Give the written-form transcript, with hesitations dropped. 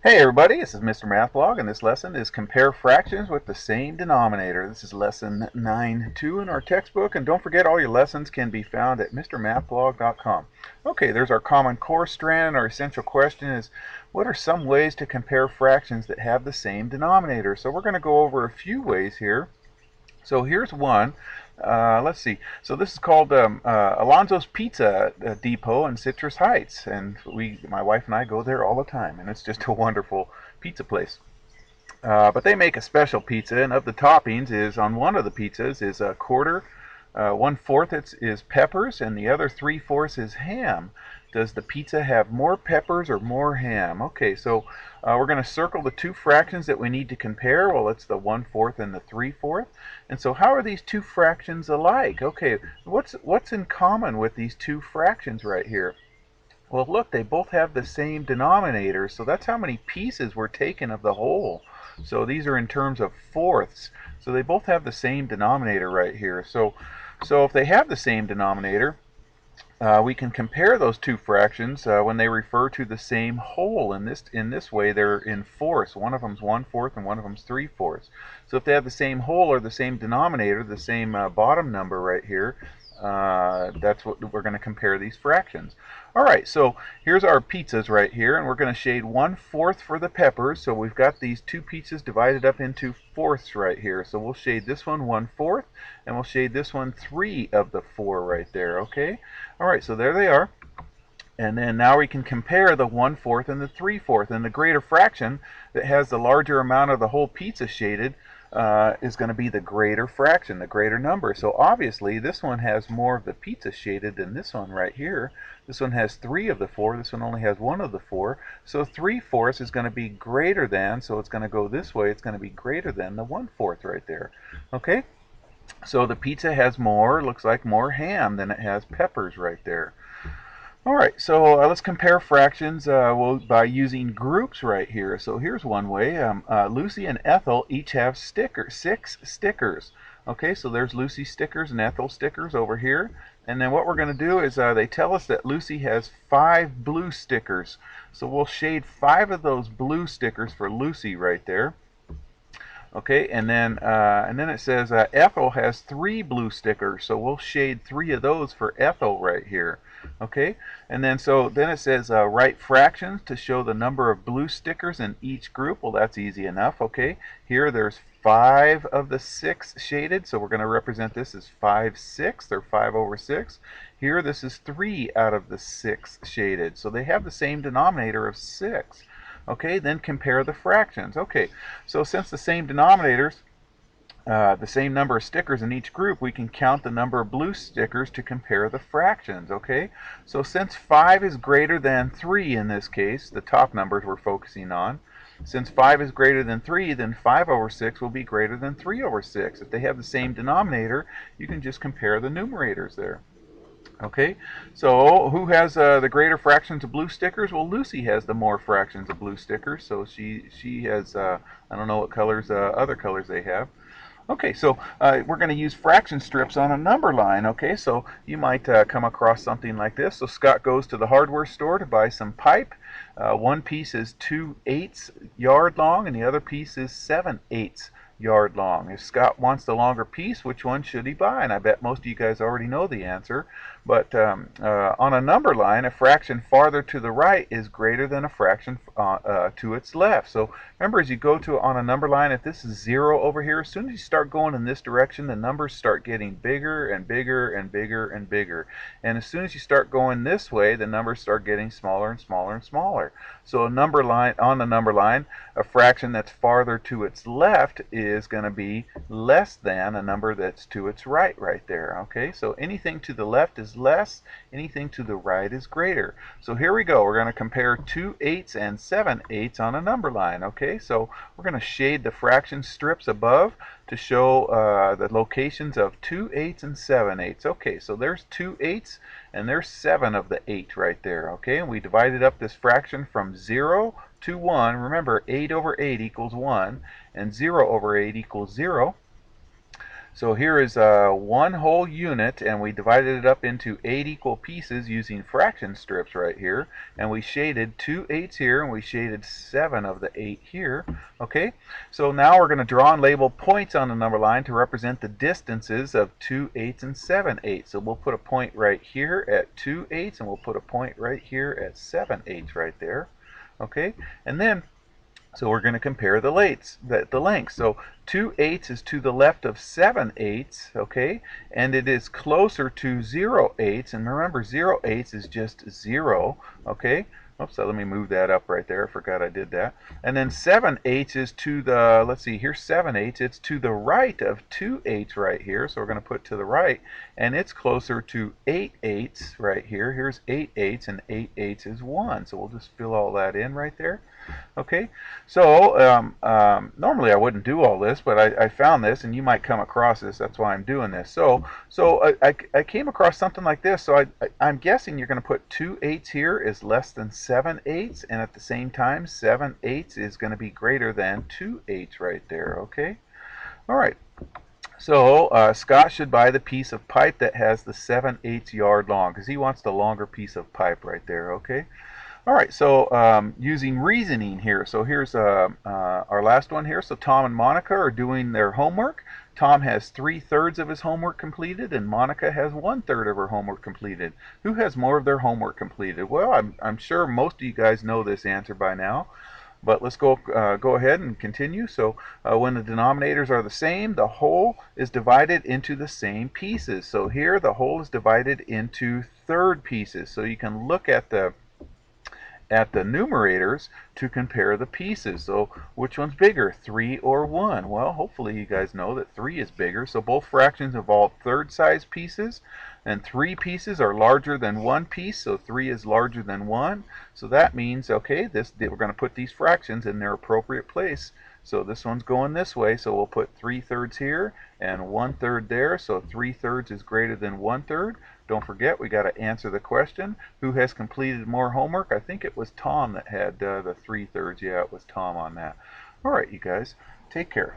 Hey everybody, this is Mr. Mathblog, and this lesson is Compare Fractions with the Same Denominator. This is lesson 9.2 in our textbook, and don't forget all your lessons can be found at mrmathblog.com. Okay, there's our common core strand. Our essential question is, what are some ways to compare fractions that have the same denominator? So we're going to go over a few ways here. So here's one. Let's see. So this is called Alonzo's Pizza Depot in Citrus Heights, and my wife and I go there all the time, and it's just a wonderful pizza place. But they make a special pizza, and of the toppings is on one of the pizzas is a quarter, 1/4 is peppers, and the other 3/4 is ham. Does the pizza have more peppers or more ham? Okay, so we're going to circle the two fractions that we need to compare. Well, it's the 1/4 and the 3/4. And so how are these two fractions alike? Okay, what's in common with these two fractions right here? Well, look, they both have the same denominator, so that's how many pieces were taken of the whole. So these are in terms of fourths. So they both have the same denominator right here. So if they have the same denominator, we can compare those two fractions when they refer to the same whole. In this way, they're in fourths. One of them's 1/4 and one of them's 3/4. So if they have the same whole or the same denominator, the same bottom number right here, that's what we're going to compare these fractions. All right, so here's our pizzas right here, and we're going to shade 1/4 for the peppers. So we've got these two pizzas divided up into fourths right here. So we'll shade this one 1/4, and we'll shade this one 3 of the 4 right there. Okay. All right, so there they are. And then now we can compare the 1/4 and the 3/4. And the greater fraction that has the larger amount of the whole pizza shaded is going to be the greater fraction, the greater number. So obviously this one has more of the pizza shaded than this one right here. This one has 3 of the 4. This one only has 1 of the 4. So 3/4 is going to be greater than, so it's going to go this way. It's going to be greater than the 1/4 right there. Okay? So the pizza has more, looks like more ham than it has peppers right there. All right, so let's compare fractions by using groups right here. So here's one way. Lucy and Ethel each have 6 stickers. Okay, so there's Lucy's stickers and Ethel's stickers over here. And then what we're going to do is they tell us that Lucy has 5 blue stickers. So we'll shade 5 of those blue stickers for Lucy right there. Okay, and then it says Ethel has 3 blue stickers, so we'll shade 3 of those for Ethel right here. Okay, and then it says write fractions to show the number of blue stickers in each group. Well, that's easy enough. Okay, here there's 5 of the 6 shaded, so we're going to represent this as 5/6, or 5/6. Here this is 3 out of the 6 shaded, so they have the same denominator of 6. Okay, then compare the fractions. Okay, so since the same denominators, the same number of stickers in each group, we can count the number of blue stickers to compare the fractions. Okay, so since 5 is greater than 3 in this case, the top numbers we're focusing on, since 5 is greater than 3, then 5/6 will be greater than 3/6. If they have the same denominator, you can just compare the numerators there. Okay, so who has the greater fractions of blue stickers? Well, Lucy has the more fractions of blue stickers, so she has, I don't know what colors, other colors they have. Okay, so we're going to use fraction strips on a number line. Okay, so you might come across something like this. So Scott goes to the hardware store to buy some pipe. One piece is 2/8 yard long, and the other piece is 7/8 yard long. If Scott wants the longer piece, which one should he buy? And I bet most of you guys already know the answer. But on a number line, a fraction farther to the right is greater than a fraction to its left. So remember, as you go on a number line, if this is 0 over here, as soon as you start going in this direction, the numbers start getting bigger and bigger and bigger and bigger. And as soon as you start going this way, the numbers start getting smaller and smaller and smaller. So on the number line, a fraction that's farther to its left is going to be less than a number that's to its right there. Okay, so anything to the left is less, anything to the right is greater. So here we go. We're going to compare 2/8 and 7/8 on a number line. Okay, so we're going to shade the fraction strips above to show the locations of 2/8 and 7/8. Okay, so there's 2/8 and there's 7 of the 8 right there. Okay, and we divided up this fraction from 0 to 1. Remember, 8/8 equals 1, and 0/8 equals 0. So here is one whole unit, and we divided it up into 8 equal pieces using fraction strips right here, and we shaded 2 8s here, and we shaded 7 of the 8 here. Okay, so now we're going to draw and label points on the number line to represent the distances of 2 8s and 7 8s. So we'll put a point right here at 2 8s, and we'll put a point right here at 7 8s right there. Okay, and then so we're going to compare the lengths. So 2 8s is to the left of 7 8s, okay? And it is closer to 0 8s. And remember, 0 8s is just 0, okay? Oops, let me move that up right there. I forgot I did that. And then 7 8s is to the, let's see, here's 7 8s. It's to the right of 2 8s right here. So we're going to put to the right. And it's closer to 8 8s right here. Here's 8 8s, and 8 8s is 1. So we'll just fill all that in right there. Okay, so normally I wouldn't do all this, but I found this, and you might come across this. That's why I'm doing this. So I came across something like this. So I'm guessing you're going to put 2 8s here is less than 7 8s, and at the same time 7 8s is going to be greater than 2 8s right there. Okay, all right. So Scott should buy the piece of pipe that has the 7 8 yard long, because he wants the longer piece of pipe right there. Okay. All right, so using reasoning here. So here's our last one here. So Tom and Monica are doing their homework. Tom has 3/3 of his homework completed, and Monica has 1/3 of her homework completed. Who has more of their homework completed? Well, I'm sure most of you guys know this answer by now. But let's go ahead and continue. So when the denominators are the same, the whole is divided into the same pieces. So here the whole is divided into third pieces. So you can look at the numerators to compare the pieces. So which one's bigger, 3 or 1? Well, hopefully you guys know that 3 is bigger. So both fractions involve third size pieces, and 3 pieces are larger than 1 piece, so 3 is larger than 1. So that means, okay, we're going to put these fractions in their appropriate place. So this one's going this way, so we'll put 3/3 here and 1/3 there. So 3/3 is greater than 1/3. Don't forget, we got to answer the question, who has completed more homework? I think it was Tom that had the 3/3. Yeah, it was Tom on that. All right, you guys, take care.